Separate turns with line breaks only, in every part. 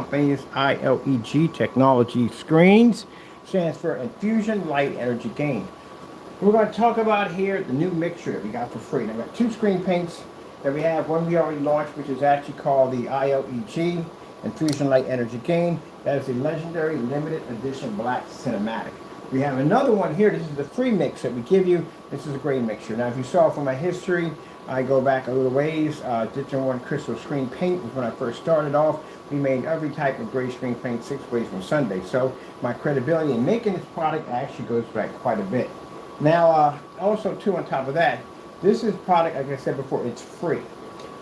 company is ILEG Technology Screens. Stands for Infusion Light Energy Gain. We're going to talk about here the new mixture that we got for free. Now, we got two screen paints that we have. One we already launched, which is actually called the ILEG Infusion Light Energy Gain. That is the legendary limited edition black cinematic. We have another one here. This is the free mix that we give you. This is a great mixture. Now, if you saw from my history, I go back a little ways. Ditching One Crystal Screen Paint was when I first started off. We made every type of gray screen paint 6 ways from Sunday. So my credibility in making this product actually goes back quite a bit. Now, also too, on top of that, this is product, like I said before, it's free.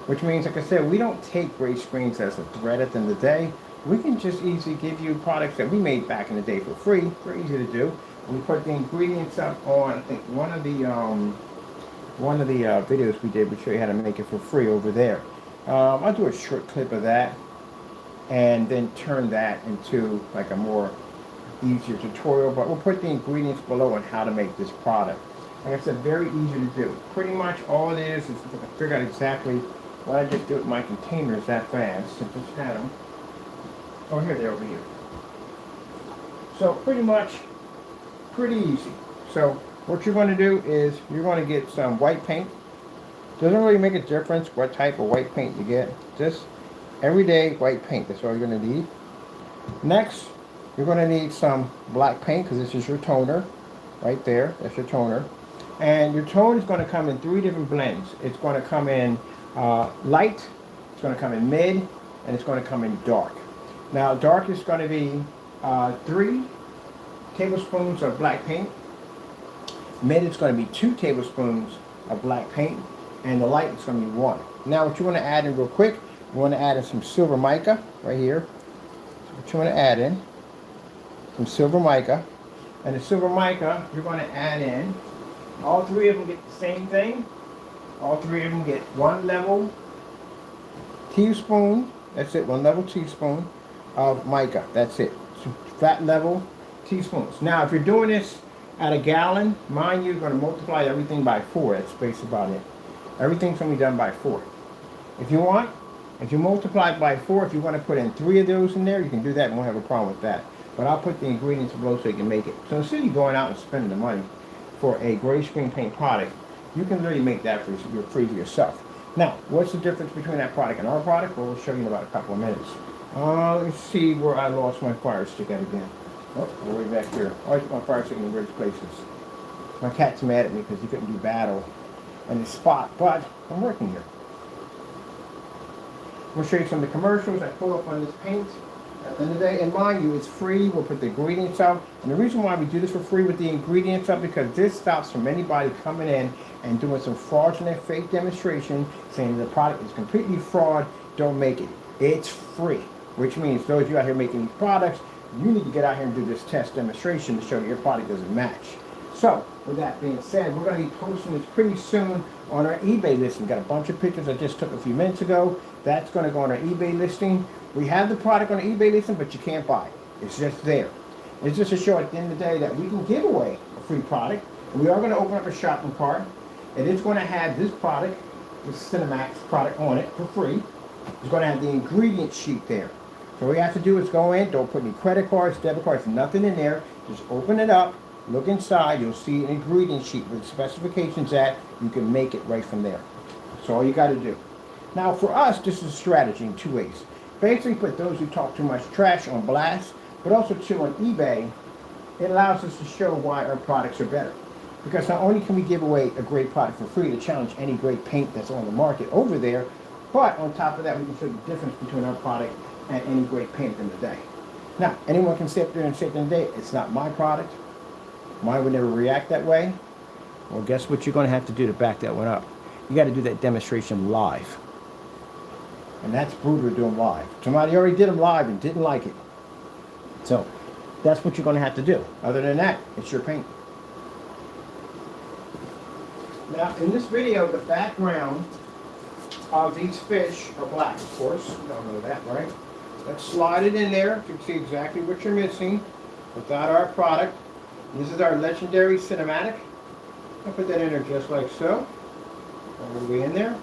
Which means, like I said, we don't take gray screens as a threat at the end of the day. We can just easily give you products that we made back in the day for free. Very easy to do. We put the ingredients up on, I think, one of the videos we did. We show you how to make it for free over there. I'll do a short clip of that and then turn that into like a more easier tutorial. But we'll put the ingredients below on how to make this product. Like I said, very easy to do. Pretty much all it is to figure out exactly what I just do with my containers that fast. I just had them. Oh, here they're over here. So pretty much, pretty easy. So what you're going to do is you're going to get some white paint. Doesn't really make a difference what type of white paint you get. Just everyday white paint. That's all you're going to need. Next, you're going to need some black paint because this is your toner. Right there. That's your toner. And your tone is going to come in 3 different blends. It's going to come in light, it's going to come in mid, and it's going to come in dark. Now, dark is going to be 3 tablespoons of black paint. Mid is going to be 2 tablespoons of black paint. And the light is going to be 1. Now, what you want to add in real quick, you want to add in some silver mica right here. So what you want to add in, some silver mica. And the silver mica, you're going to add in, all 3 of them get the same thing. All 3 of them get 1 level teaspoon. That's it, 1 level teaspoon of mica. That's it. Flat level teaspoons. Now, if you're doing this at a gallon, mind you, you're going to multiply everything by 4. That's basically about it. Everything's going to be done by 4. If you want, if you multiply it by 4, if you want to put in 3 of those in there, you can do that and won't have a problem with that. But I'll put the ingredients below so you can make it. So instead of going out and spending the money for a gray screen paint product, you can literally make that for free for yourself. Now, what's the difference between that product and our product? Well, we'll show you in about a couple of minutes. Let's see where I lost my fire stick at again. Oh, way back here. I always put my fire stick in weird places. My cat's mad at me because he couldn't do battle in this spot, but I'm working here. We'll show you some of the commercials I pull up on this paint. At the end of the day, and mind you, it's free. We'll put the ingredients out. And the reason why we do this for free with the ingredients up, because this stops from anybody coming in and doing some fraudulent fake demonstration saying the product is completely fraud, don't make it. It's free, which means those of you out here making these products, you need to get out here and do this test demonstration to show your product doesn't match. So, with that being said, we're going to be posting this pretty soon on our eBay listing. Got a bunch of pictures I just took a few minutes ago. That's going to go on our eBay listing. We have the product on the eBay listing, but you can't buy it. It's just there. It's just to show at the end of the day that we can give away a free product. And we are going to open up a shopping cart. It is going to have this product, this Cinemax product on it for free. It's going to have the ingredient sheet there. So all you have to do is go in, don't put any credit cards, debit cards, nothing in there. Just open it up, look inside, you'll see an ingredient sheet with specifications at. You can make it right from there. That's all you got to do. Now for us, this is a strategy in 2 ways. Basically put those who talk too much trash on blast, but also too on eBay, it allows us to show why our products are better. Because not only can we give away a great product for free to challenge any great paint that's on the market over there, but on top of that, we can show the difference between our product and any great paint in the day. Now, anyone can sit up there and say at the end of the day, it's not my product. Mine would never react that way. Well, guess what you're going to have to do to back that one up? You got to do that demonstration live. And that's brutal to do them live. Somebody already did them live and didn't like it. So, that's what you're going to have to do. Other than that, it's your paint. Now, in this video, the background of these fish are black, of course. You don't know that, right? Let's slide it in there to see exactly what you're missing without our product. This is our legendary cinematic. I'll put that in there just like so. All the way in there.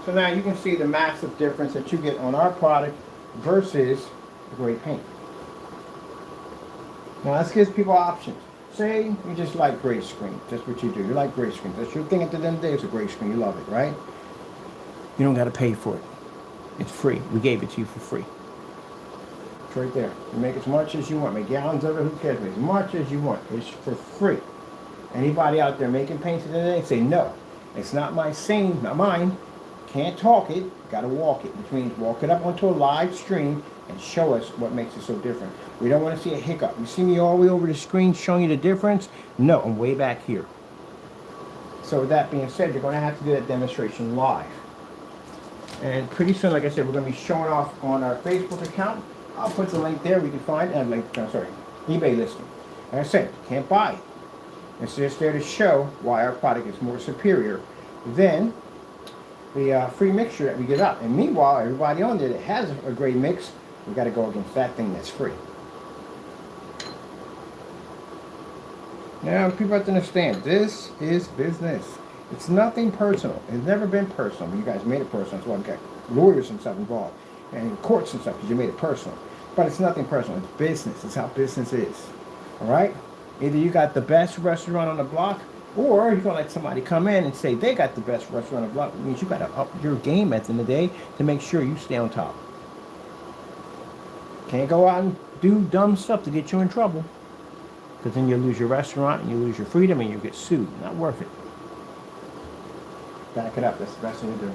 So now you can see the massive difference that you get on our product versus a gray paint. Now let's give people options. Say you just like gray screen. That's what you do. You like gray screen. That's your thing at the end of the day. It's a gray screen. You love it, right? You don't got to pay for it. It's free. We gave it to you for free. It's right there. You make as much as you want. Make gallons of it. Who cares? Make as much as you want. It's for free. Anybody out there making paints at the end of the day, say no. It's not my saying, not mine. Can't talk it. Got to walk it. Which means walk it up onto a live stream and show us what makes it so different. We don't want to see a hiccup. You see me all the way over the screen showing you the difference? No, I'm way back here. So with that being said, you're going to have to do that demonstration live. And pretty soon, like I said, we're going to be showing off on our Facebook account. I'll put the link there. We can find eBay listing. Like I said, you can't buy it. It's just there to show why our product is more superior than the free mixture that we give out. And meanwhile, everybody on there that has a great mix, we got to go against that thing that's free. Now, people have to understand, this is business. It's nothing personal. It's never been personal. You guys made it personal. That's why we got lawyers and stuff involved, and courts and stuff, because you made it personal. But it's nothing personal. It's business. It's how business is. All right? Either you got the best restaurant on the block, or you're going to let somebody come in and say they got the best restaurant on the block. It means you got to up your game at the end of the day to make sure you stay on top. Can't go out and do dumb stuff to get you in trouble, because then you lose your restaurant and you lose your freedom and you get sued. Not worth it. Back it up. That's the best thing to do.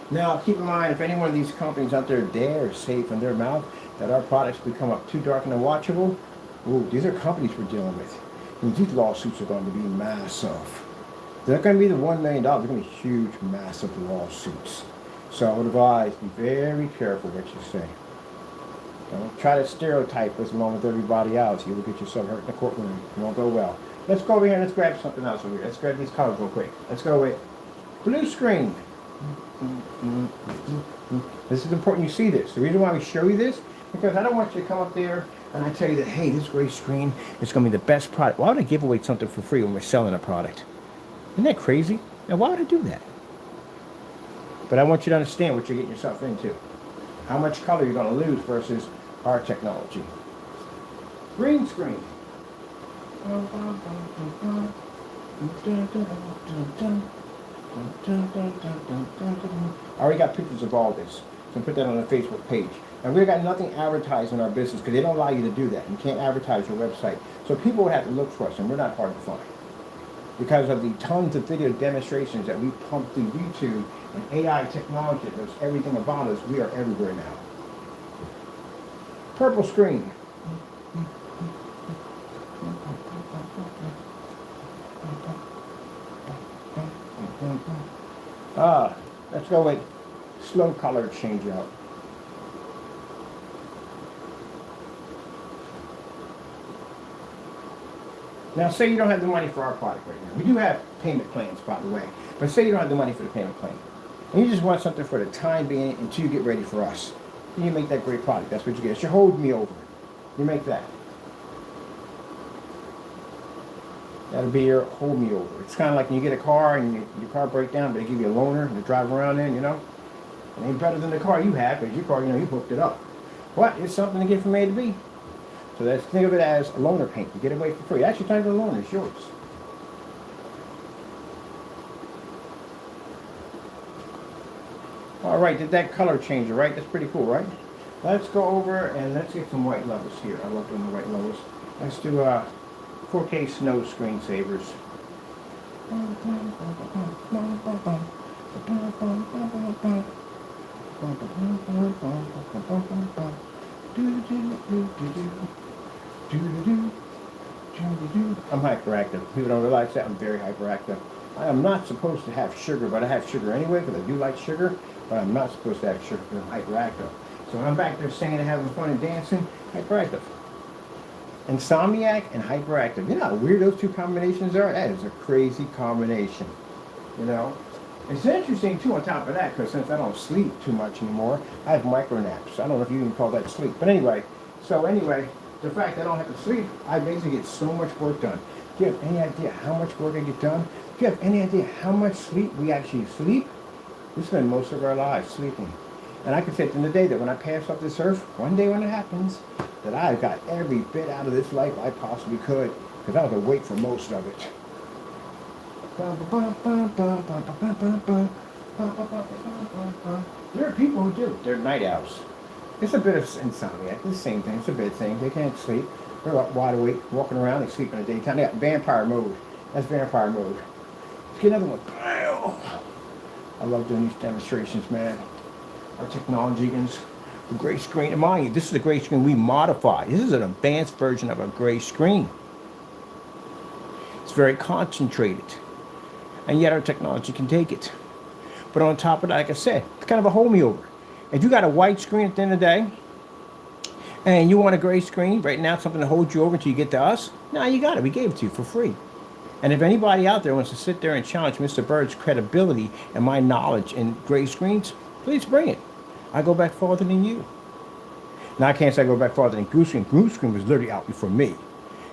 Now, keep in mind, if any one of these companies out there dare say from their mouth that our products become up too dark and unwatchable, ooh, these are companies we're dealing with. And these lawsuits are going to be massive. They're not going to be the $1 million. They're going to be huge, massive lawsuits. So I would advise, be very careful what you say. Don't try to stereotype us along with everybody else. You will get yourself hurt in the courtroom. It won't go well. Let's go over here and let's grab something else over here. Let's grab these colors real quick. Let's go with blue screen. This is important you see this. The reason why we show you this, because I don't want you to come up there and I tell you that, hey, this gray screen is going to be the best product. Why would I give away something for free when we're selling a product? Isn't that crazy? Now, why would I do that? But I want you to understand what you're getting yourself into. How much color you're going to lose versus our technology. Green screen. I already got pictures of all this. So put that on the Facebook page. And we've got nothing advertised in our business because they don't allow you to do that. You can't advertise your website. So people would have to look for us, and we're not hard to find. Because of the tons of video demonstrations that we pump through YouTube and AI technology that knows everything about us, we are everywhere now. Purple screen. Let's go with slow color change out. Now, say you don't have the money for our product right now. We do have payment plans, by the way. But say you don't have the money for the payment plan. And you just want something for the time being until you get ready for us. And you make that great product. That's what you get. It's your hold me over. You make that. That'll be your hold me over. It's kind of like when you get a car and your car breaks down, but they give you a loaner to drive around in, you know. It ain't better than the car you have, because your car, you know, you hooked it up. But it's something to get from A to B. So let's think of it as a loaner paint. You get it away for free. Actually, time to the loaner. It's yours. All right, did that color change, right? That's pretty cool, right? Let's go over and let's get some white levels here. I love doing the white levels. Let's do 4K snow screensavers. I'm hyperactive. People don't realize that. I'm very hyperactive. I am not supposed to have sugar, but I have sugar anyway because I do like sugar, but I'm not supposed to have sugar because I'm hyperactive. So when I'm back there singing and having fun and dancing, hyperactive. Insomniac and hyperactive. You know how weird those two combinations are? That is a crazy combination. You know? It's interesting too on top of that, because since I don't sleep too much anymore, I have micro naps. I don't know if you even call that sleep. But anyway, the fact that I don't have to sleep, I basically get so much work done. Do you have any idea how much work I get done? Do you have any idea how much sleep we actually sleep? We spend most of our lives sleeping. And I can say at the end of the day that when I pass off this earth, one day when it happens, that I've got every bit out of this life I possibly could, because I was awake for most of it. There are people who do. They're night owls. It's a bit of insomnia. It's the same thing. It's a bit thing. They can't sleep. They're up wide awake, walking around. They sleep in the daytime. They got vampire mode. That's vampire mode. Let's get another one. I love doing these demonstrations, man. Our technology is the gray screen. And mind you, this is the gray screen we modify. This is an advanced version of a gray screen. It's very concentrated. And yet our technology can take it. But on top of that, like I said, it's kind of a hold me over. If you got a white screen at the end of the day, and you want a gray screen, right now, something to hold you over until you get to us, nah, you got it. We gave it to you for free. And if anybody out there wants to sit there and challenge Mr. Bird's credibility and my knowledge in gray screens, please bring it. I go back farther than you. Now, I can't say I go back farther than Goose Screen. Goose Screen was literally out before me.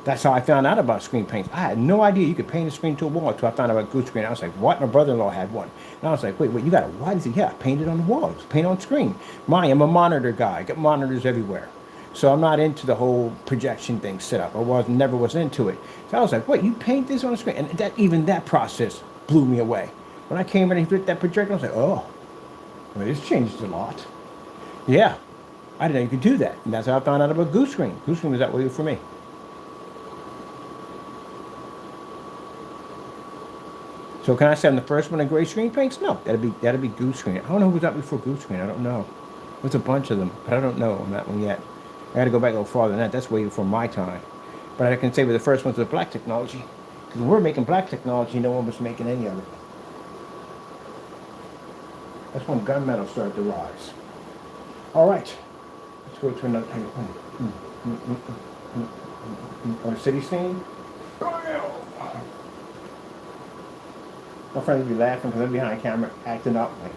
That's how I found out about screen paints. I had no idea you could paint a screen to a wall until I found out about Goose Screen. I was like, what? My brother-in-law had one. And I was like, wait, you got a what? He said, yeah, I painted on the walls, paint on screen. I'm a monitor guy. I got monitors everywhere. So I'm not into the whole projection thing set up. Never was into it. So I was like, wait, you paint this on the screen? And even that process blew me away. When I came in and hit that projector, I was like, oh, well, this changed a lot. Yeah, I didn't know you could do that. And that's how I found out about Goose Screen. Goose Screen was that way for me. So can I say I'm the first one in gray screen paints? No, that'd be Goose Screen. I don't know who was out before Goose Screen. I don't know. There's a bunch of them, but I don't know on that one yet. I got to go back a little farther than that. That's way before my time. But I can say we're the first ones with black technology. Because when we're making black technology, no one was making any of it. That's when gunmetal started to rise. All right, let's go to another. Our city scene. My friends would be laughing because I'm behind camera acting up like,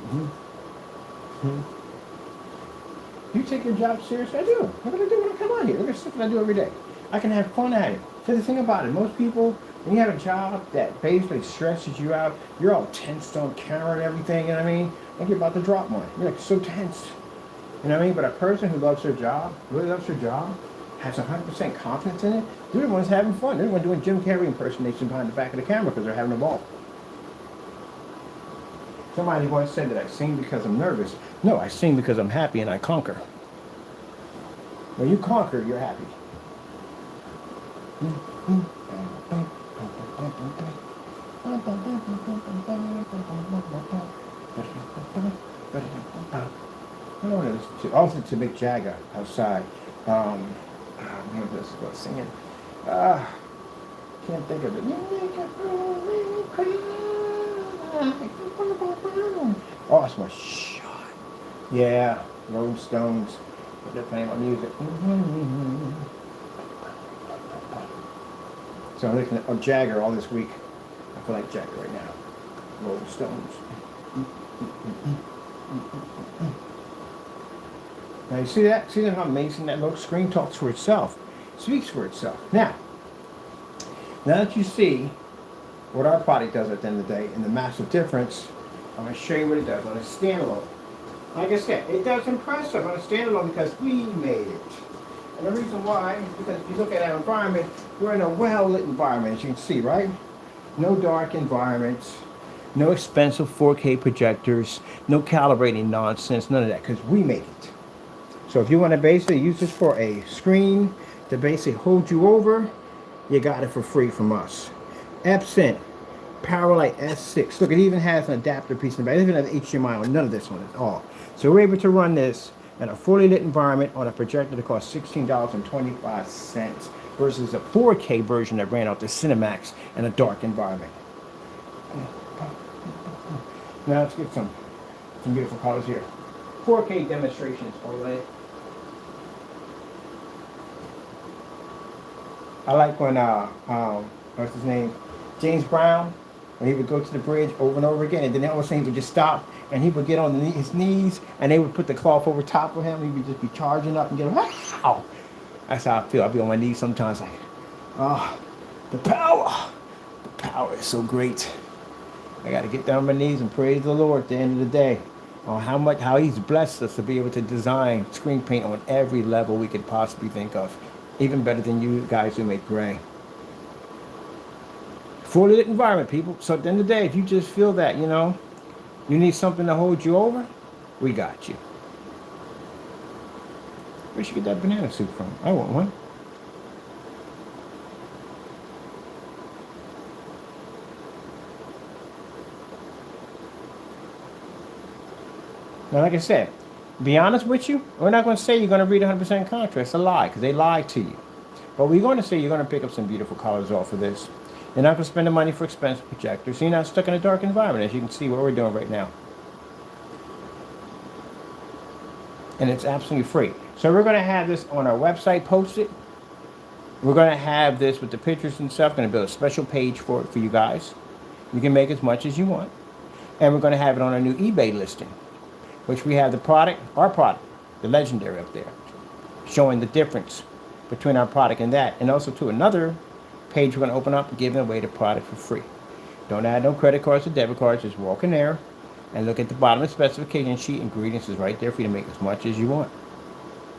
You take your job seriously? I do. What do I do when I come out here? Look at stuff that I do every day. I can have fun at it. So the thing about it, most people, when you have a job that basically stresses you out, you're all tensed on camera and everything, you know what I mean? Like you're about to drop one. You're like so tense. You know what I mean? But a person who loves their job, really loves their job, has 100% confidence in it, they're the ones having fun. They're the ones doing Jim Carrey impersonation behind the back of the camera because they're having a ball. Somebody once said that I sing because I'm nervous. No, I sing because I'm happy and I conquer. When you conquer, you're happy. Also to Mick Jagger outside. This is what singing. Can't think of it. Oh, it's my shot. Yeah, Rolling Stones. They're playing my music. So I'm looking at Jagger all this week. I feel like Jagger right now. Rolling Stones. Now you see that? See how amazing that looks? Screen talks for itself. Speaks for itself. Now that you see what our product does at the end of the day and the massive difference, I'm going to show you what it does on a standalone. Like I said, it does impressive on a standalone because we made it. And the reason why is because if you look at our environment, we're in a well-lit environment, as you can see, right? No dark environments, no expensive 4K projectors, no calibrating nonsense, none of that, because we make it. So if you want to basically use this for a screen to basically hold you over, you got it for free from us. Epson Powerlight S6. Look, it even has an adapter piece in the back. It doesn't have HDMI on none of this one at all. So we're able to run this in a fully lit environment on a projector that costs $16.25 versus a 4K version that ran out the Cinemax in a dark environment. Now let's get some beautiful colors here. 4K demonstrations for you. I like when what's his name? James Brown, when he would go to the bridge over and over again, and then all of a sudden he would just stop, and he would get on his knees, and they would put the cloth over top of him, and he would just be charging up and get, wow! That's how I feel. I'll be on my knees sometimes like, the power is so great. I got to get down on my knees and praise the Lord at the end of the day. on how he's blessed us to be able to design screen paint on every level we could possibly think of. Even better than you guys who make gray. Fully lit environment, people. So at the end of the day, if you just feel that, you need something to hold you over, we got you. Where'd you get that banana soup from? I want one. Now, like I said, be honest with you, we're not going to say you're going to read 100% contrast. It's a lie, because they lied to you. But we're going to say you're going to pick up some beautiful colors off of this. You're not going to spend the money for expensive projectors, so you're not stuck in a dark environment, as you can see what we're doing right now. And it's absolutely free. So we're going to have this on our website posted. We're going to have this with the pictures and stuff. Going to build a special page for it for you guys. You can make as much as you want. And we're going to have it on our new eBay listing, which we have the product, our product, the legendary up there, showing the difference between our product and that. And also to another page we're going to open up and giving away the product for free. Don't add no credit cards or debit cards. Just walk in there and look at the bottom of the specification sheet. Ingredients is right there for you to make as much as you want.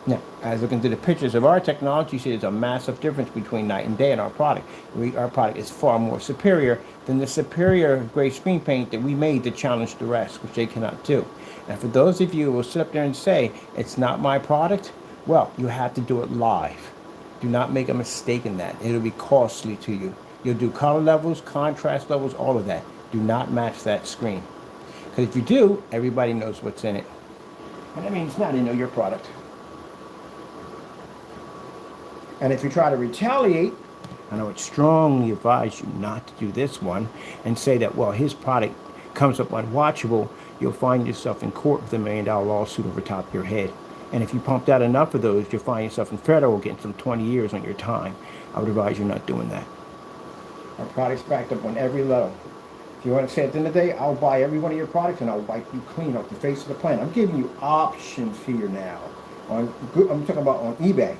Now, as looking through the pictures of our technology, you see there's a massive difference between night and day in our product. Our product is far more superior than the superior gray screen paint that we made to challenge the rest, which they cannot do. And for those of you who will sit up there and say, it's not my product, well, you have to do it live. Do not make a mistake in that. It'll be costly to you. You'll do color levels, contrast levels, all of that. Do not match that screen. Because if you do, everybody knows what's in it. And that means now they know your product. And if you try to retaliate, and I would strongly advise you not to do this one and say that, well, his product comes up unwatchable, you'll find yourself in court with $1 million lawsuit over top of your head. And if you pumped out enough of those, you'll find yourself in federal getting some 20 years on your time. I would advise you not doing that. Our product's backed up on every level. If you want to say at the end of the day, I'll buy every one of your products and I'll wipe you clean off the face of the planet. I'm giving you options here now. I'm talking about on eBay.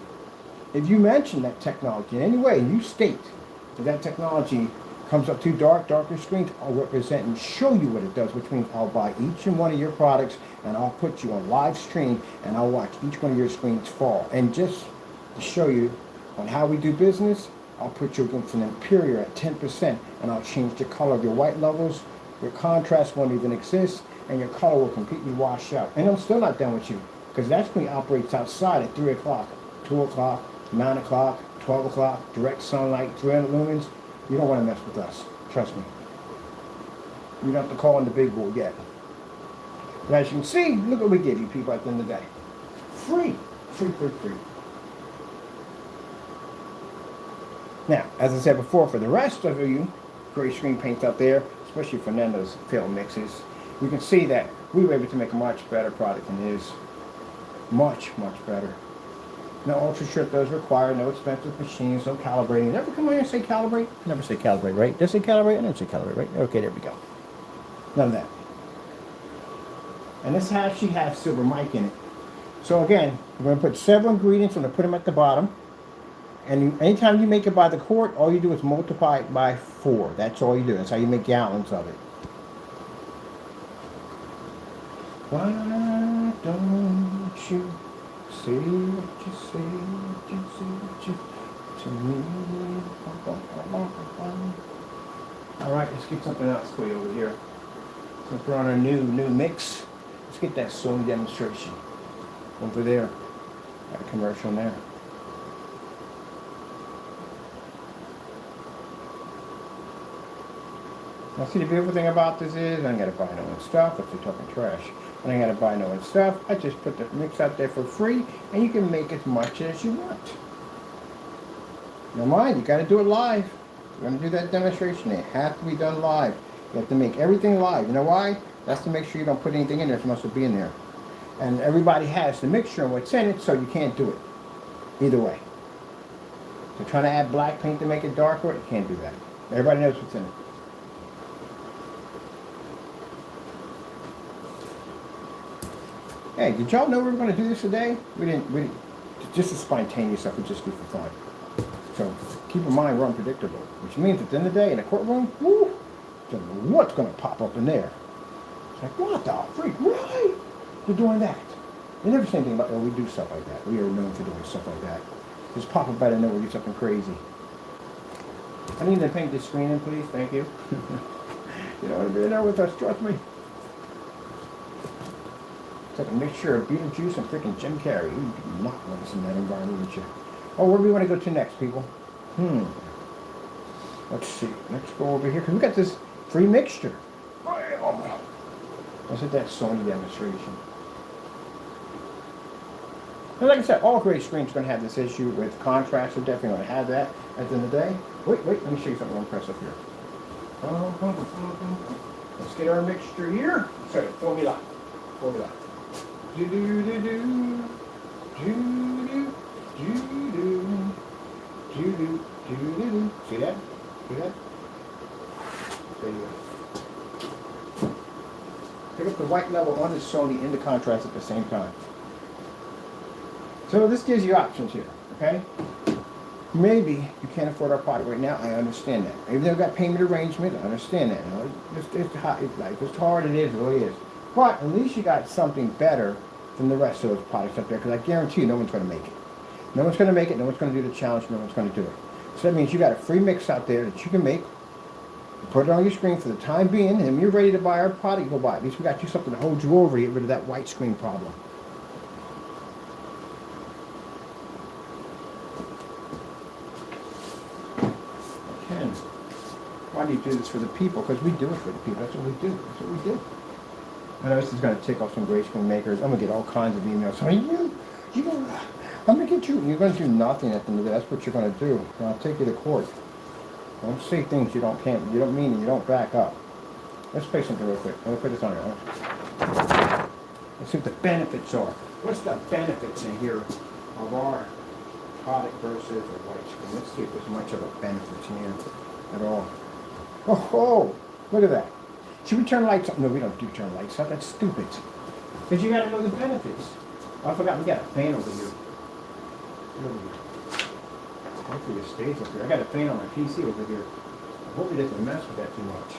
If you mention that technology in any way, and you state that technology comes up too darker screens, I'll represent and show you what it does, which means I'll buy each and one of your products and I'll put you on live stream and I'll watch each one of your screens fall. And just to show you on how we do business, I'll put you against an inferior at 10% and I'll change the color of your white levels. Your contrast won't even exist and your color will completely wash out. And I'm still not done with you, because that's when it operates outside at 3 o'clock, 2 o'clock, 9 o'clock, 12 o'clock, direct sunlight, 300 lumens. You don't want to mess with us. Trust me. You don't have to call in the big boy yet. But as you can see, look what we give you people at the end of the day. Free. Free, free, free. Now, as I said before, for the rest of you gray screen paints out there, especially Fernando's film mixes, you can see that we were able to make a much better product than his. Much, much better. No ultra strip does require, no expensive machines, no calibrating. Never come on here and say calibrate. Never say calibrate, right? Does it say calibrate? I never say calibrate, right? Okay, there we go. None of that. And this actually has silver mic in it. So again, we're going to put several ingredients. I'm going to put them at the bottom. And anytime you make it by the quart, all you do is multiply it by 4. That's all you do. That's how you make gallons of it. Why don't you say what you say, what you say, what you to me? All right, let's get something else for you over here. Let's put on a new mix. Let's get that sewing demonstration over there. Got a commercial there. Now see, the beautiful thing about this is I ain't got to buy no one stuff if you're talking trash. I ain't got to buy no one stuff. I just put the mix out there for free and you can make as much as you want. Now mind, you got to do it live. You're going to do that demonstration. It has to be done live. You have to make everything live. You know why? That's to make sure you don't put anything in there that's supposed to be in there. And everybody has the mixture and what's in it, so you can't do it. Either way. So trying to add black paint to make it darker, you can't do that. Everybody knows what's in it. Hey, did y'all know we were going to do this today? We didn't. Just a spontaneous stuff we just do for fun. So keep in mind we're unpredictable, which means at the end of the day in a courtroom, woo, don't know what's going to pop up in there. It's like, what the freak? Really? You're doing that? They never say anything about, oh, we do stuff like that. We are known for doing stuff like that. Just pop up out of nowhere, do something crazy. I need to paint this screen in, please. Thank you. You don't want to be in there with us, trust me. It's like a mixture of Beetlejuice and freaking Jim Carrey. You do not want us in that environment with you. Oh, where do we want to go to next, people? Let's see. Let's go over here, because we got this free mixture. Let's hit that Sony demonstration. And like I said, all great screens are going to have this issue with contrast. They're definitely going to have that at the end of the day. Wait, let me show you something. I'm going to press up here. Let's get our mixture here. Sorry, formula. Do do do do do do do. See that? See that? There you go. Pick up the white level on the Sony in the contrast at the same time. So this gives you options here, okay? Maybe you can't afford our product right now. I understand that. Maybe they've got payment arrangement. I understand that. You know, it's hard. It is. It really is. But at least you got something better than the rest of those products up there, because I guarantee you no one's going to make it. No one's going to make it. No one's going to do the challenge. No one's going to do it. So that means you got a free mix out there that you can make. You put it on your screen for the time being, and when you're ready to buy our product, you go buy it. At least we got you something to hold you over to get rid of that white screen problem. Why do you do this for the people? Because we do it for the people. That's what we do. That's what we do. I know this is going to tick off some gray screen makers. I'm going to get all kinds of emails. I mean, I'm going to get you. You're going to do nothing at the end of the day. That's what you're going to do. And I'll take you to court. Don't say things you don't mean and you don't back up. Let's play something real quick. Let me put this on here. Let's see what the benefits are. What's the benefits in here of our product versus a white screen? Let's see if there's much of a benefit in here at all. Oh, look at that. Should we turn lights up? No, we don't do turn lights up. That's stupid. Because you got to know the benefits. Oh, I forgot we got a fan over here. Hopefully it stays up here. I got a fan on my PC over here. I hope it doesn't mess with that too much.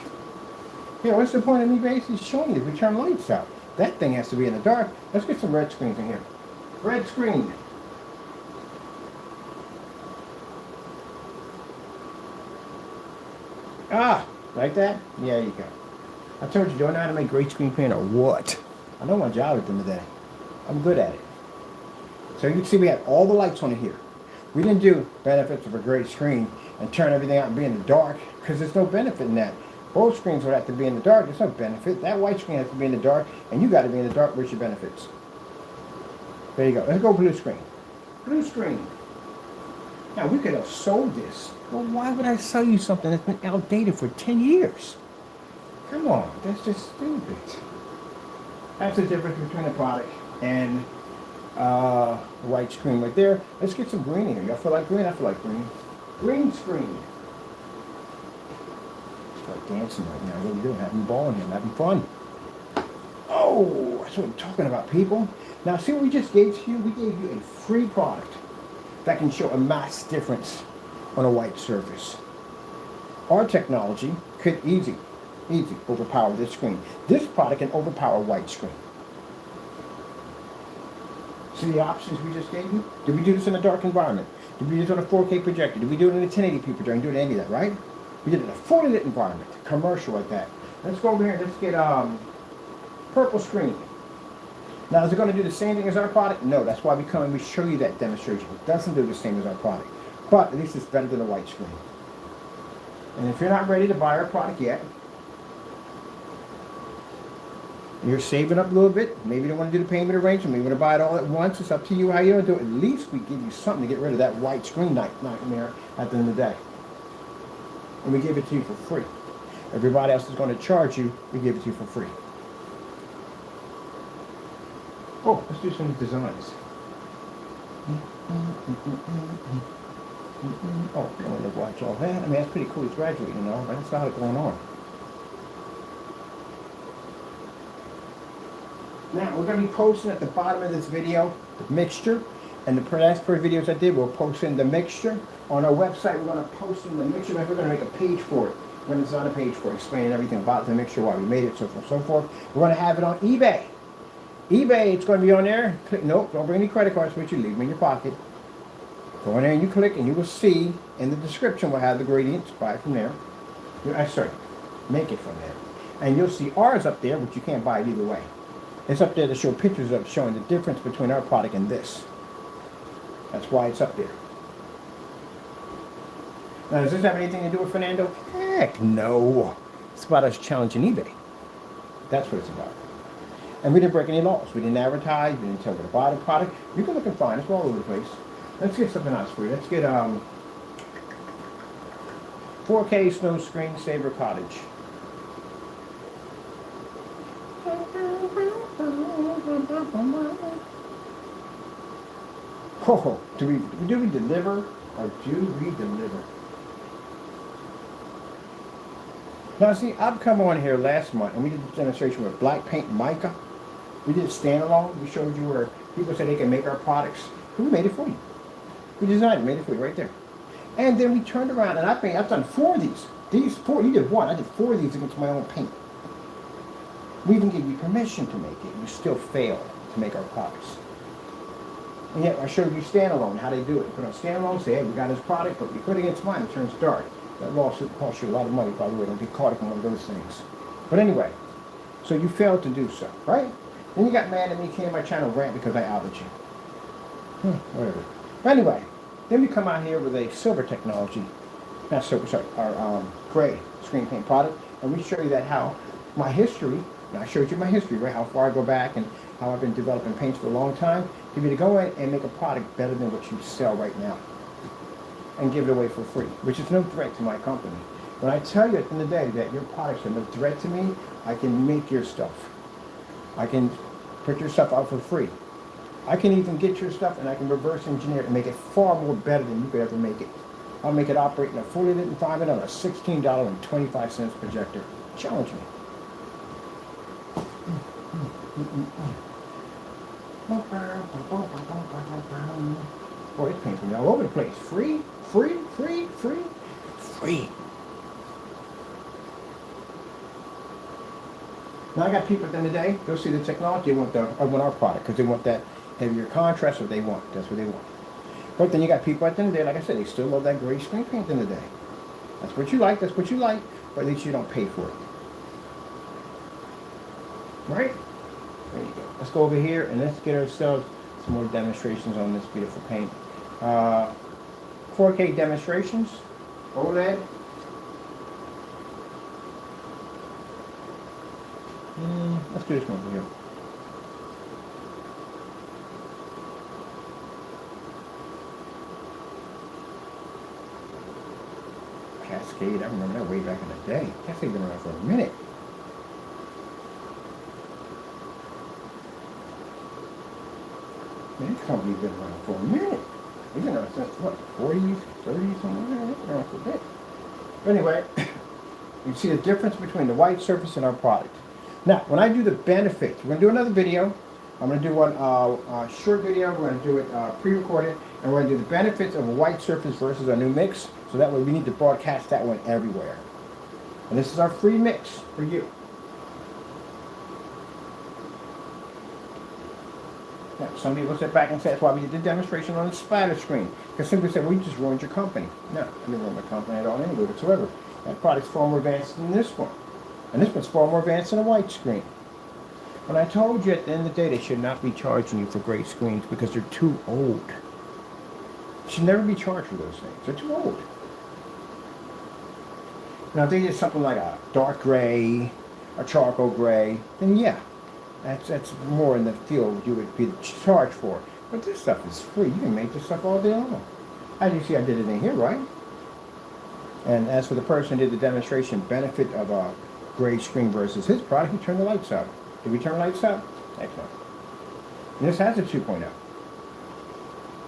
Yeah, what's the point of me basically showing you if we turn lights out? That thing has to be in the dark. Let's get some red screens in here. Red screen. Ah, like that? Yeah, you go. I told you, don't know how to make great screen printing or what? I know my job at the end of the day. I'm good at it. So you can see we had all the lights on it here. We didn't do benefits of a great screen and turn everything out and be in the dark, because there's no benefit in that. Both screens would have to be in the dark. There's no benefit. That white screen has to be in the dark, and you got to be in the dark. Where's your benefits? There you go. Let's go blue screen. Blue screen. Now, we could have sold this. Well, why would I sell you something that's been outdated for 10 years? Come on, that's just stupid. That's the difference between a product and white screen right there. Let's get some green here. Y'all feel like green? I feel like green. Green screen. I feel like dancing right now. What are we doing? Having ball in here, having fun. Oh, that's what I'm talking about, people. Now, see what we just gave to you? We gave you a free product that can show a mass difference on a white surface. Our technology could easy overpower this screen. This product can overpower a white screen. See the options we just gave you? Did we do this in a dark environment? Did we do this on a 4K projector? Did we do it in a 1080p projector? Didn't do any of that, right? We did it in a fully lit environment, commercial like that. Let's go over here and let's get purple screen. Now, is it going to do the same thing as our product? No, that's why we come and we show you that demonstration. It doesn't do the same as our product, but at least it's better than a white screen. And if you're not ready to buy our product yet, you're saving up a little bit, maybe you don't want to do the payment arrangement, maybe you want to buy it all at once, it's up to you how you want to do it. At least we give you something to get rid of that white screen nightmare at the end of the day. And we give it to you for free. Everybody else is going to charge you, we give it to you for free. Oh, let's do some designs. Oh, I want to watch all that. I mean, that's pretty cool. He's graduating, you know, but that's not going on. Now, we're going to be posting at the bottom of this video the mixture, and the last four videos I did, we'll post in the mixture. On our website, we're going to post in the mixture, and we're going to make a page for it. We're going to design a page for explaining everything about the mixture, why we made it, so forth and so forth. We're going to have it on eBay. eBay, it's going to be on there. Click, nope, don't bring any credit cards with you. Leave them in your pocket. Go in there and you click, and you will see in the description we'll have the ingredients. Buy it from there. Sorry, make it from there. And you'll see ours up there, but you can't buy it either way. It's up there to show pictures of showing the difference between our product and this. That's why it's up there. Now, does this have anything to do with Fernando? Heck no. It's about us challenging eBay. That's what it's about. And we didn't break any laws. We didn't advertise. We didn't tell you to buy the product. You can look and find. It's all over the place. Let's get something else for you. Let's get 4K Snow Screen Saver Cottage. Oh, do we deliver or do we deliver? Now see, I've come on here last month and we did a demonstration with black paint mica. We did standalone. We showed you where people said they can make our products. We made it for you. We designed it, made it for you right there. And then we turned around and I've done 4 of these. These 4, you did 1. I did 4 of these against my own paint. We even gave you permission to make it. You still failed to make our products. And yet I showed you standalone, how they do it. You put on standalone, say, hey, we got this product, but we put it against mine, it turns dark. That lawsuit costs you a lot of money, by the way. Don't get caught up in one of those things. But anyway, so you failed to do so, right? Then you got mad at me, came to my channel rant because I outed you. Whatever. But anyway, then we come out here with a silver technology, not silver, sorry, our gray screen paint product, and we show you that how my history, and I showed you my history, right? How far I go back and how I've been developing paints for a long time, for you to go in and make a product better than what you sell right now. And give it away for free, which is no threat to my company. When I tell you at the end of the day that your products are no threat to me, I can make your stuff. I can put your stuff out for free. I can even get your stuff and I can reverse engineer it and make it far more better than you could ever make it. I'll make it operate in a fully lit environment on a $16.25 projector. Challenge me. Boy, it's painting all over the place. Free, free, free, free, free. Now I got people at the end of the day, they'll see the technology, they want our product because they want that heavier contrast, what they want. That's what they want. But then you got people at the end of the day, like I said, they still love that gray screen paint at the end of the day. That's what you like, but at least you don't pay for it. Right? There you go. Let's go over here and let's get ourselves some more demonstrations on this beautiful paint. 4K demonstrations, OLED. Let's do this one over here. Cascade, I remember that way back in the day. Cascade's been around for a minute. Man, this company's been around for a minute. They've been around since, what, 40s, 30s, something like that? They've been around for a bit. But anyway, you see the difference between the white surface and our product. Now, when I do the benefits, we're going to do another video. I'm going to do one short video. We're going to do it pre-recorded. And we're going to do the benefits of a white surface versus our new mix. So that way we need to broadcast that one everywhere. And this is our free mix for you. Now, some people sit back and say that's why we did the demonstration on the splatter screen. Because simply said, well, you just ruined your company. No, I didn't ruin my company at all anyway whatsoever. That product's far more advanced than this one. And this one's far more advanced than a white screen. When I told you at the end of the day they should not be charging you for gray screens because they're too old. You should never be charged for those things. They're too old. Now if they did something like a dark gray, a charcoal gray, then yeah. That's more in the field you would be charged for. But this stuff is free. You can make this stuff all day long. As you see, I did it in here, right? And as for the person who did the demonstration benefit of a gray screen versus his product, he turned the lights out. Did we turn the lights out? Excellent. And this has a 2.0.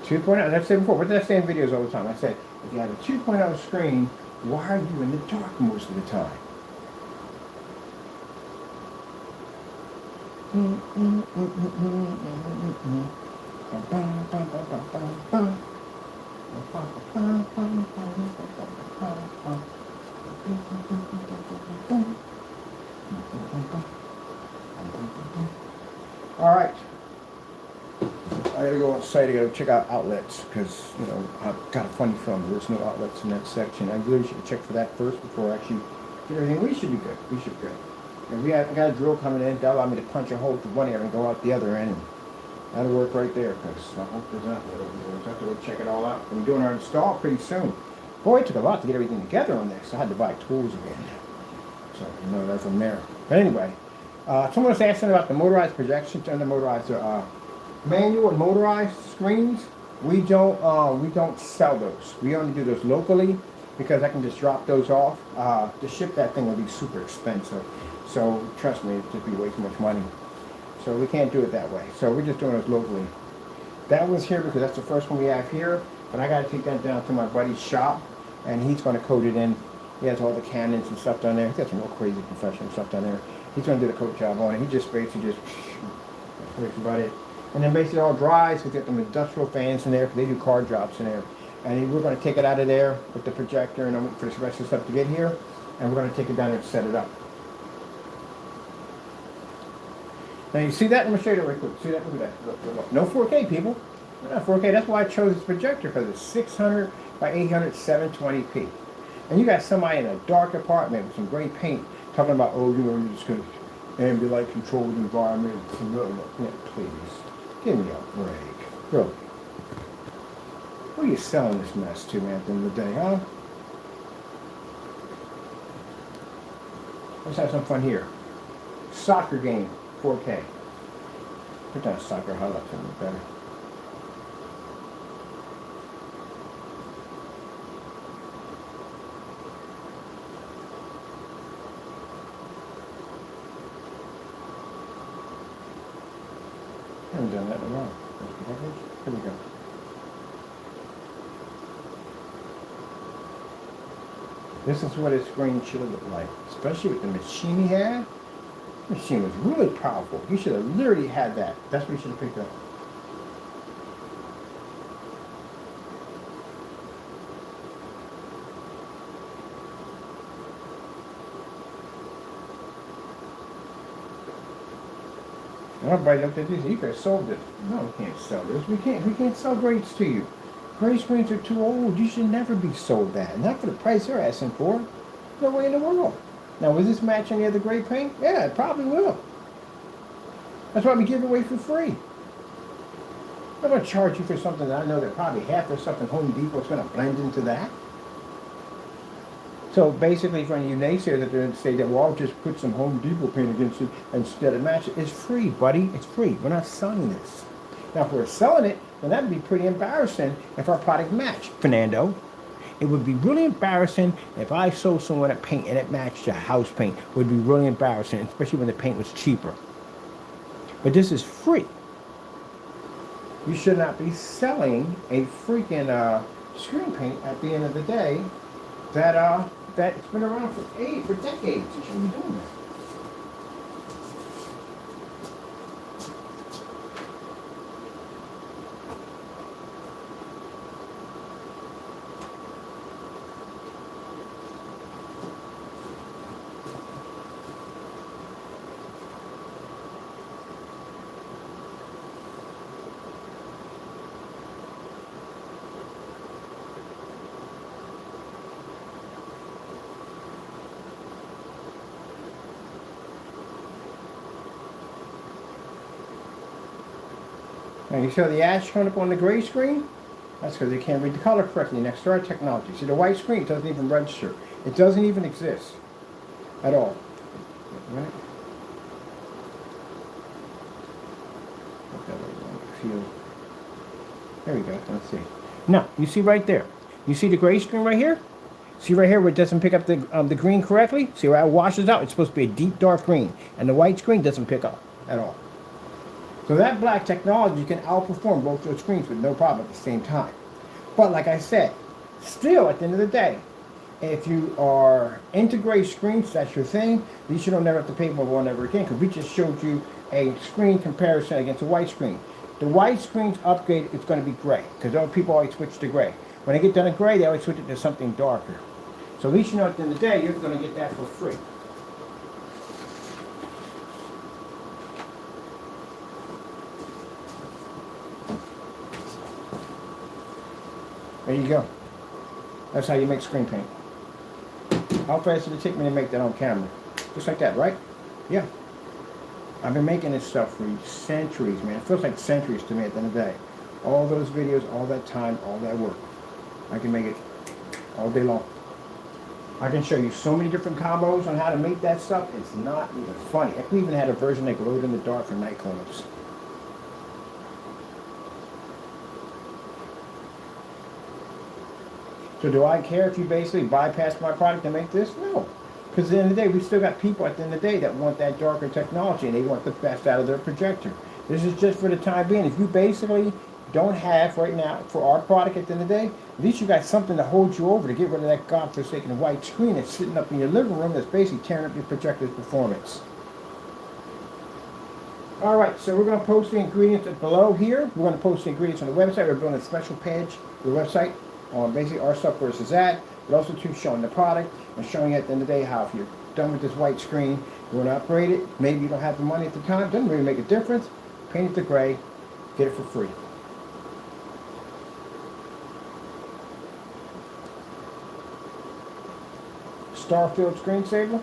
2.0, as I've said before, what did I say in videos all the time? I said, if you have a 2.0 screen, why are you in the dark most of the time? site, I gotta check out outlets, because, you know, I've got a funny feeling there's no outlets in that section. I really should check for that first before I actually get everything. We should be good. We should be good. And I got a drill coming in. That'll allow me to punch a hole through one area and go out the other end. And that'll work right there, because I hope there's not that over there. We'll have to go check it all out. We're doing our install pretty soon. Boy, it took a lot to get everything together on this. I had to buy tools again. So, you know, that from there. But anyway, someone was asking about the motorized projections and the motorized manual and motorized screens. We don't sell those. We only do those locally, because I can just drop those off. To ship that thing would be super expensive. So trust me, it'd just be way too much money. So we can't do it that way. So we're just doing it locally. That was here because that's the first one we have here. But I got to take that down to my buddy's shop, and he's going to coat it in. He has all the cannons and stuff down there. He's got some real crazy professional stuff down there. He's going to do the coat job on it. He just basically that's about it. And then basically all dries. We get them industrial fans in there, because they do car jobs in there. And we're going to take it out of there with the projector and for the rest of the stuff to get here. And we're going to take it down there and set it up. Now you see that? Let me show you that right quick. See that? Look at that. Look. No 4K, people. Not 4K. That's why I chose this projector, because it's 600 by 800 720p. And you got somebody in a dark apartment with some great paint talking about, oh, you know, you're just going to ambient controlled environment. Yeah, please. Give me a break. Really. Who are you selling this mess to, man, at the end of the day, huh? Let's have some fun here. Soccer game, 4K. Put down soccer highlights a little better. I haven't done that in a while. Here we go. This is what his screen should have looked like, especially with the machine he had. The machine was really powerful. He should have literally had that. That's what he should have picked up. Everybody looked at this. You could have sold this. No, we can't sell this. We can't sell grades to you. Gray screens are too old. You should never be sold that. Not for the price they're asking for. No way in the world. Now, will this match any other gray paint? Yeah, it probably will. That's why we give it away for free. I'm going to charge you for something that I know that probably half or something Home Depot is going to blend into that. So basically, for any of you naysayers that they're going to say that, well, I'll just put some Home Depot paint against it instead of match it. It's free, buddy. It's free. We're not selling this. Now, if we're selling it, then that would be pretty embarrassing if our product matched, Fernando. It would be really embarrassing if I sold someone a paint and it matched a house paint. It would be really embarrassing, especially when the paint was cheaper. But this is free. You should not be selling a freaking screen paint at the end of the day that's been around for decades. You shouldn't be doing that. Now you saw the ash coming up on the gray screen? That's because they can't read the color correctly next to our technology. See, the white screen doesn't even register. It doesn't even exist at all. Right? There we go. Let's see. Now, you see right there. You see the gray screen right here? See right here where it doesn't pick up the green correctly? See where it washes out? It's supposed to be a deep dark green. And the white screen doesn't pick up at all. So that black technology can outperform both those screens with no problem at the same time. But like I said, still at the end of the day, if you are into gray screens, that's your thing, you should never have to pay for one ever again, because we just showed you a screen comparison against a white screen. The white screen's upgrade is going to be gray, because other people always switch to gray. When they get done in gray, they always switch it to something darker. So at least you know at the end of the day, you're going to get that for free. There you go. That's how you make screen paint. How fast did it take me to make that on camera? Just like that, right? Yeah. I've been making this stuff for centuries, man. It feels like centuries to me at the end of the day. All those videos, all that time, all that work. I can make it all day long. I can show you so many different combos on how to make that stuff. It's not even funny. I even had a version that glowed in the dark for nightclubs. So do I care if you basically bypass my product to make this? No. Because at the end of the day, we still got people at the end of the day that want that darker technology and they want the best out of their projector. This is just for the time being. If you basically don't have right now for our product at the end of the day, at least you got something to hold you over to get rid of that godforsaken white screen that's sitting up in your living room that's basically tearing up your projector's performance. Alright, so we're going to post the ingredients below here. We're going to post the ingredients on the website. We're building a special page on the website on basically our stuff versus that, but also too showing the product and showing you at the end of the day how if you're done with this white screen, you want to upgrade it, maybe you don't have the money at the time, doesn't really make a difference, paint it to gray, get it for free. Starfield screensaver.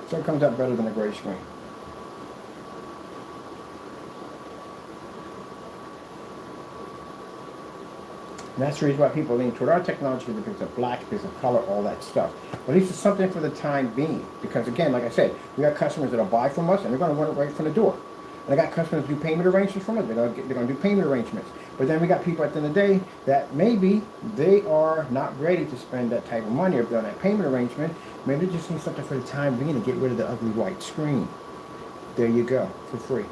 So it comes out better than a gray screen. And that's the reason why people lean toward our technology, because of black, because of color, all that stuff. But at least it's something for the time being. Because again, like I said, we got customers that'll buy from us and they're going to want it right from the door. And I got customers who do payment arrangements from us. They're going to do payment arrangements. But then we got people at the end of the day that maybe they are not ready to spend that type of money or on that payment arrangement. Maybe they just need something for the time being to get rid of the ugly white screen. There you go, for free.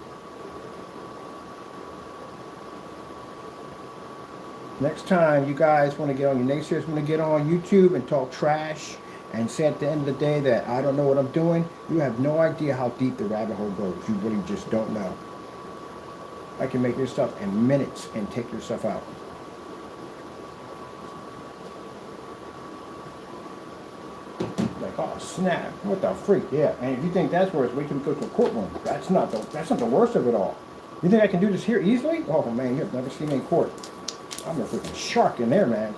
Next time you guys want to get on, your naysayers want to get on YouTube and talk trash and say at the end of the day that I don't know what I'm doing, you have no idea how deep the rabbit hole goes. You really just don't know. I can make your stuff in minutes and take your stuff out. Like, oh snap, what the freak, yeah. And if you think that's worse, wait till we go to a courtroom. That's not the worst of it all. You think I can do this here easily? Oh man, you have never seen me in court. I'm a freaking shark in there, man.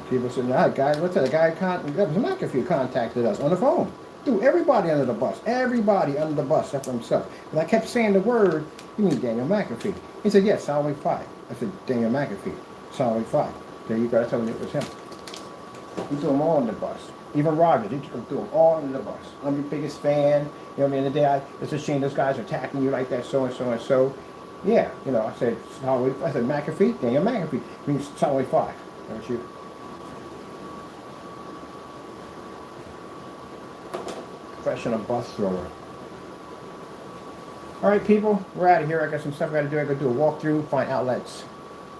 People saying, guys, what's that? A guy, that was McAfee contacted us on the phone. Threw everybody under the bus. Everybody under the bus except for himself. And I kept saying the word, you mean Daniel McAfee? He said, yes, Solid 5. I said, Daniel McAfee, Solid 5. There you go, that's how it was him. He threw them all under the bus. Even Rogers, he threw them all under the bus. I'm your biggest fan. You know what I mean? The day it's a shame those guys are attacking you like that, so and so and so. Yeah, you know, I said McAfee, Daniel McAfee, means Solid 5. Don't you? Professional bus thrower. Alright people, we're out of here. I got some stuff I gotta do. I gotta do a walkthrough, find outlets.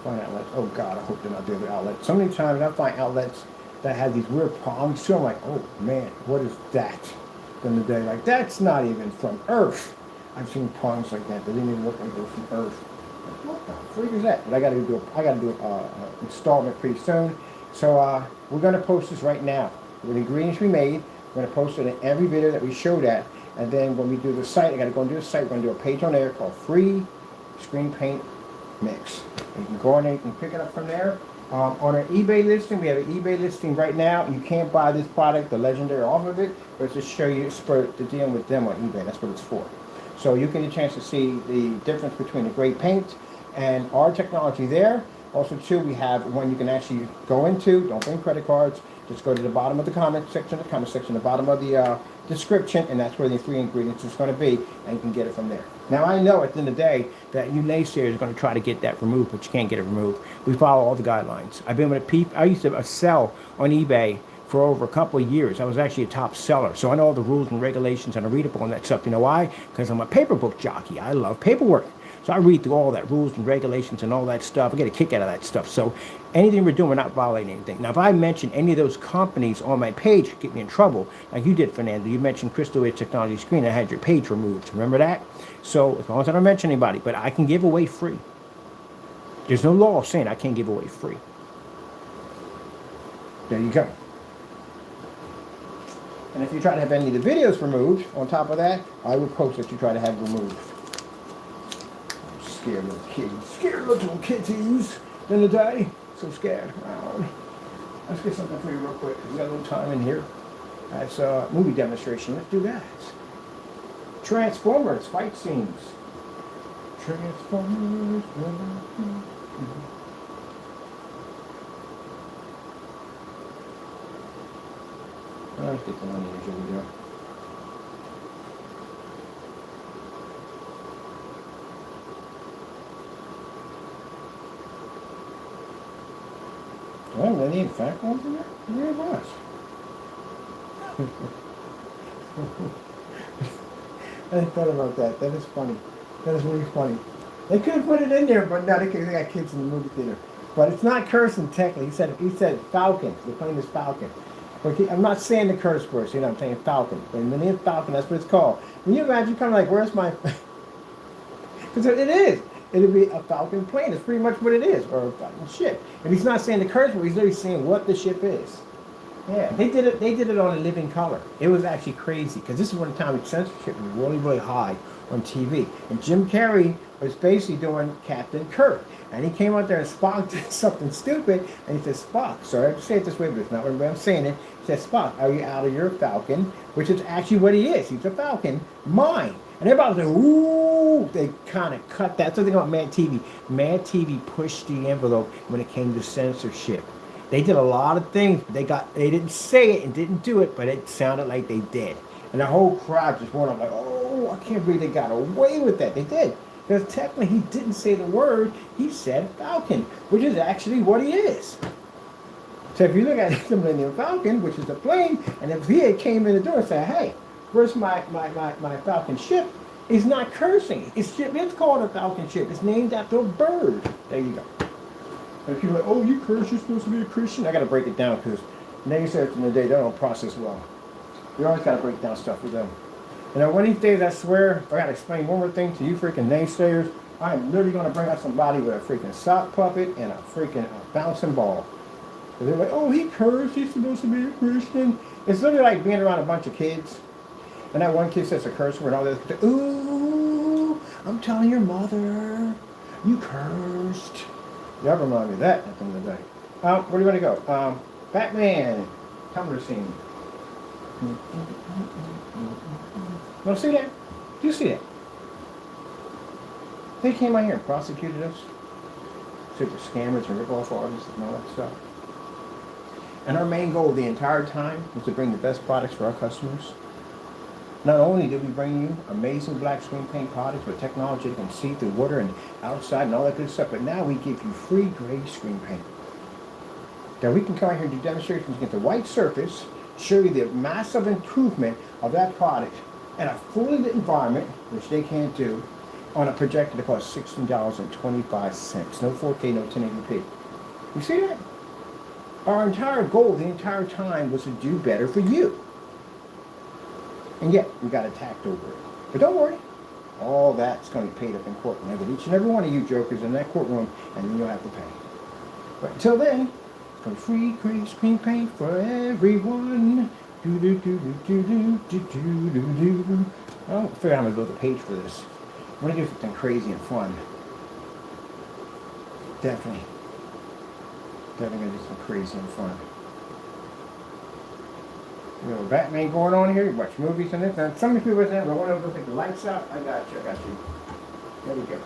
Oh god, I hope they're not the other outlets. So many times I find outlets that have these weird prongs too. I'm like, oh man, what is that? In the day, like that's not even from Earth. I've seen prongs like that. They didn't even look like they were from Earth. Like, what the freak is that? But I gotta do an installment pretty soon. So we're gonna post this right now with ingredients we made. We're going to post it in every video that we showed at, and then when we do the site, I got to go and do the site. We're going to do a page on there called Free Screen Paint Mix. And you can go on there, you can pick it up from there. On our eBay listing, we have an eBay listing right now. You can't buy this product, the Legendary, off of it, but it's to show you, it's for to deal with them on eBay. That's what it's for. So you get a chance to see the difference between the gray paint and our technology there. Also, too, we have one you can actually go into. Don't bring credit cards. Just go to the bottom of the comment section, the bottom of the description, and that's where the free ingredients is going to be, and you can get it from there. Now, I know at the end of the day that you naysayers are going to try to get that removed, but you can't get it removed. We follow all the guidelines. I've been with I used to sell on eBay for over a couple of years. I was actually a top seller, so I know all the rules and regulations, and I read up on that stuff. You know why? Because I'm a paper book jockey. I love paperwork. So I read through all that rules and regulations and all that stuff. I get a kick out of that stuff. So anything we're doing, we're not violating anything. Now, if I mention any of those companies on my page, get me in trouble, like you did, Fernando. You mentioned Crystal Wave Technology Screen. I had your page removed. Remember that? So as long as I don't mention anybody, but I can give away free. There's no law saying I can't give away free. There you go. And if you try to have any of the videos removed, on top of that, I would post that you try to have removed. Scared little kids. Scared little kitties in the day. So scared. Let's get something for you real quick. We got a little time in here. That's a movie demonstration. Let's do that. Transformers fight scenes. Transformers. Let's get the money here. Here we go. Well, were any fat ones in there? Yeah, it was. I thought about that. That is funny. That is really funny. They could have put it in there, but no, they got kids in the movie theater. But it's not cursing technically. He said Falcon. The plane is Falcon. But I'm not saying the curse words. You know, I'm saying Falcon. And when it's Falcon, that's what it's called. When you imagine, kind of like, where's my? Because it is. It'll be a Falcon plane. It's pretty much what it is, or a Falcon ship. And he's not saying the curse word. He's literally saying what the ship is. Yeah, they did it. They did it on a living color. It was actually crazy because this is when the time censorship was really, really high on TV. And Jim Carrey was basically doing Captain Kirk, and he came out there and Spock did something stupid, and he said, "Spock, sorry, I have to say it this way, but it's not what I'm saying it." He said, "Spock, are you out of your Falcon?" Which is actually what he is. He's a Falcon. Mine. And everybody was like, "Ooh!" They kind of cut that. That's the thing about Mad TV. Mad TV pushed the envelope when it came to censorship. They did a lot of things. They didn't say it and didn't do it, but it sounded like they did. And the whole crowd just went up like, "Oh, I can't believe they got away with that." They did. Because technically he didn't say the word. He said Falcon, which is actually what he is. So if you look at the Millennium Falcon, which is the plane, and if he had came in the door and said, "Hey, where's my Falcon ship?" He's not cursing. It's called a Falcon ship. It's named after a bird. There you go. And if you're like, "Oh, you curse, you're supposed to be a Christian," I got to break it down because naysayers in the day, they don't process well. You always got to break down stuff with them. You know, one of these days, I swear, if I got to explain one more thing to you freaking naysayers, I am literally going to bring out somebody with a freaking sock puppet and a freaking bouncing ball. They're like, "Oh, he cursed, he's supposed to be a Christian." It's literally like being around a bunch of kids. And that one kid says a curse word and all this. "Ooh, I'm telling your mother, you cursed." Y'all remind me of that at the end of the day. Where do you want to go? Batman. Tumblr scene. Want to see that? Do you see that? They came out here and prosecuted us. Super scammers and rip-off artists and all that stuff. And our main goal the entire time was to bring the best products for our customers. Not only did we bring you amazing black screen paint products with technology that can see through water and outside and all that good stuff, but now we give you free gray screen paint. Now we can come out here and do demonstrations against the white surface, show you the massive improvement of that product in a fully lit environment, which they can't do, on a projector that costs $16.25. No 4K, no 1080p. You see that? Our entire goal the entire time was to do better for you. And yet, we got attacked over it. But don't worry, all that's going to be paid up in court. And I get each and every one of you jokers in that courtroom, and then you'll have to pay. But until then, it's going to be free gray screen paint for everyone. Do do do do do do do do do do. I'll figure out how I'm going to build a page for this. I'm going to do something crazy and fun. Definitely. Definitely going to do something crazy and fun. You know, Batman going on here, you watch movies and this. Now, some of the people saying, "Well, one of them take the lights out." I got you. There we go.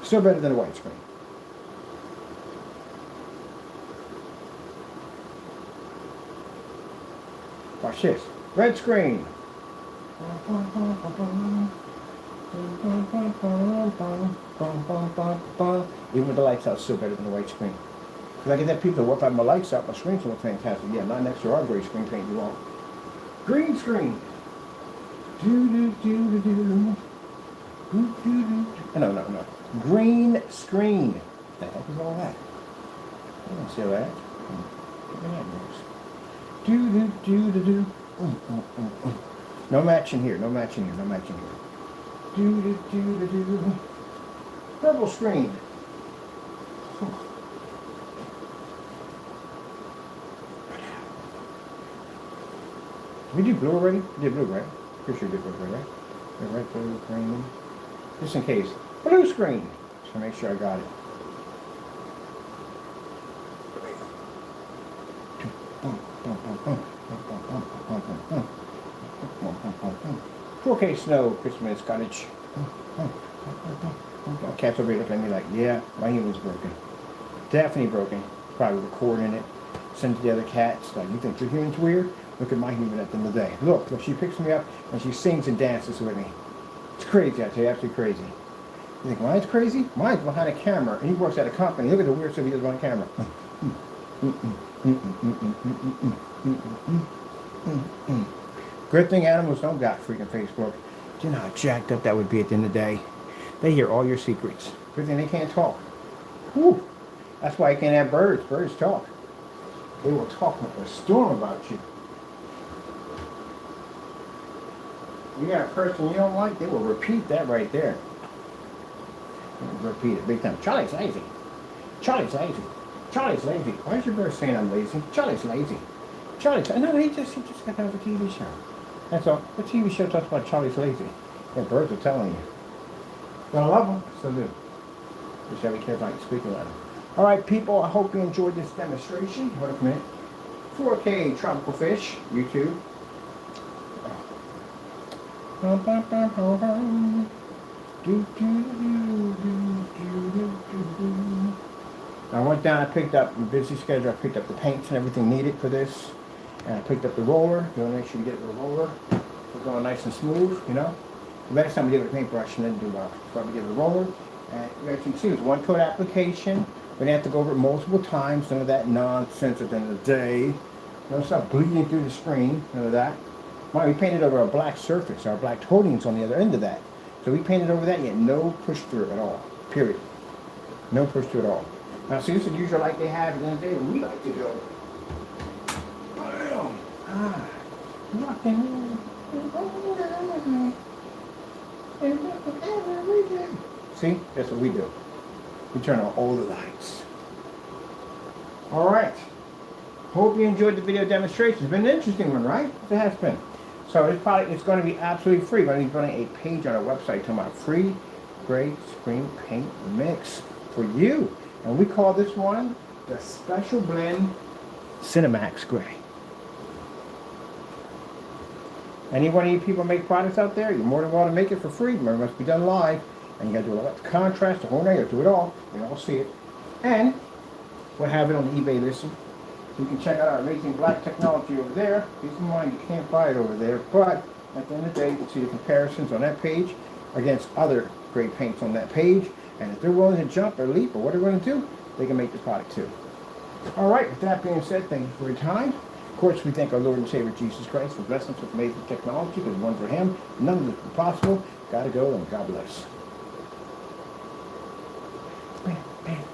Still better than a white screen. Watch this. Red screen. Even with the lights out, still better than a white screen. Because I get that people that work out my lights out, my screens look fantastic. Yeah, not next to our gray screen paint you won't. Green screen. Do. No. Green screen. What the heck is all that? I don't see all that. Look at that noise. Do. No matching here. Do. Purple screen. We did blue already? We did blue, right? Pretty sure we did blue, right? Yeah, right, blue, green. Just in case. Blue screen. So make sure I got it. 4K snow, Christmas cottage. Cats over here looking at me like, yeah, my humor's broken. Definitely broken. Probably recording it. Send it to the other cats. Like, you think your human's weird? Look at my human at the end of the day. Look, she picks me up and she sings and dances with me. It's crazy, I tell you, absolutely crazy. You think mine's crazy? Mine's behind a camera and he works at a company. Look at the weird stuff he does behind camera. Good thing animals don't got freaking Facebook. Do you know how jacked up that would be at the end of the day? They hear all your secrets. Good thing they can't talk. Whew. That's why you can't have birds. Birds talk. They will talk like a storm about you. You got a person you don't like, they will repeat that right there. Repeat it big time. Charlie's lazy. Charlie's lazy. Charlie's lazy. Why is your bird saying I'm lazy? Charlie's lazy. Charlie's lazy. No, he just got out of a TV show. That's all. The TV show talks about Charlie's lazy. And birds are telling you. But I love them. Still do. Just gotta be careful how you speak about them. Alright people, I hope you enjoyed this demonstration. Hold up a minute. 4K tropical fish, YouTube. I went down, I picked up, in busy schedule, I picked up the paints and everything needed for this. And I picked up the roller. You want to make sure you get the roller. It's going nice and smooth, you know. The next time we did it with a paintbrush and then do probably give it a roller. And as you can see, it's one coat application. We didn't have to go over it multiple times. None of that nonsense at the end of the day. No stuff bleeding through the screen. None of that. We painted over a black surface. Our black coating's on the other end of that. So we painted over that, yet no push through at all. Period. No push through at all. Now see, this is usually like they have at the end of the day. We like to go. Rockin'. See, that's what we do. We turn on all the lights. All right. Hope you enjoyed the video demonstration. It's been an interesting one, right? It has been. So it's going to be absolutely free. But I'm running a page on our website talking about free gray screen paint mix for you. And we call this one the Special Blend Cinemax Gray. Any one of you people make products out there, you're more than welcome to make it for free. Remember, it must be done live. And you got to do all that contrast, the whole night. You got to do it all. You all see it. And we'll have it on the eBay listing. You can check out our amazing black technology over there. Keep in mind, you can't buy it over there. But at the end of the day, you can see the comparisons on that page against other great paints on that page. And if they're willing to jump or leap or what they're going to do, they can make the product too. All right, with that being said, thank you for your time. Of course, we thank our Lord and Savior Jesus Christ for blessing us with amazing technology, because one for Him, none of this is possible. Gotta go, and God bless.